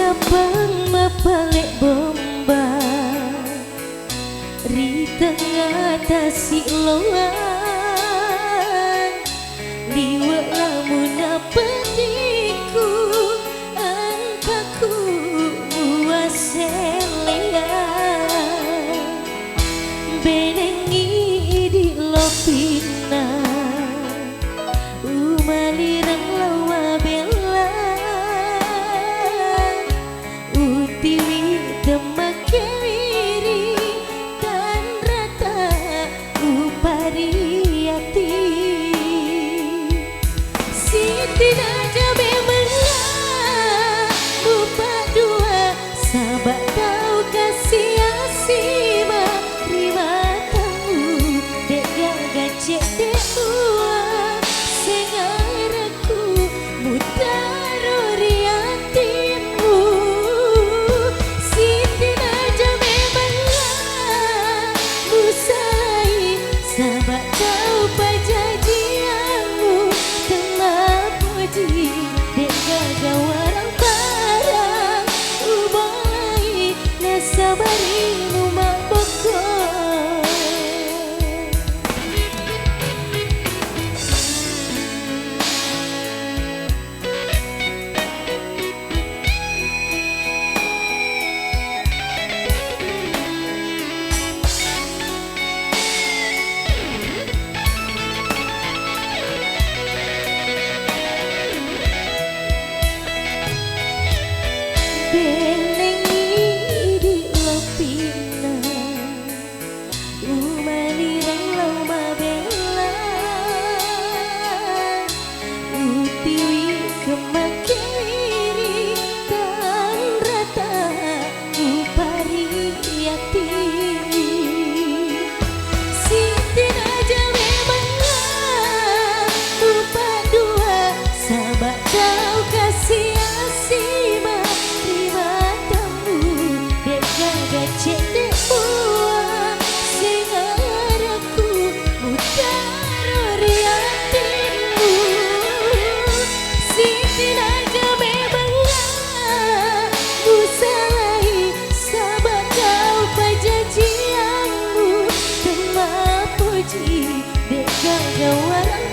sapang mapalek bomba ri tengah tasik loan liwat lamun petiku angkaku muaselea benengi di lopina umalirang lawa bela utiwi demak kewiri dan rata upariati Siti Naja memang lupa dua sahabat tahu kasih asima terima tahu dek gagak cek dek uang sengaraku mutaro riatimu Siti Naja memang musai sahabat tahu pajajianmu telah puji dek gagak warang parang ubolai nasabarimu mak bokor Belengi di lopina umalirang lauma bela utiwi kemakiri dan rata upariati Siti Naja memang lupa dua sahabat tahu kasih asima cek dek uang sengaraku mutaro riatimu Siti Naja memang musalai sahabat kau pajajianmu terima puji dek gagak warang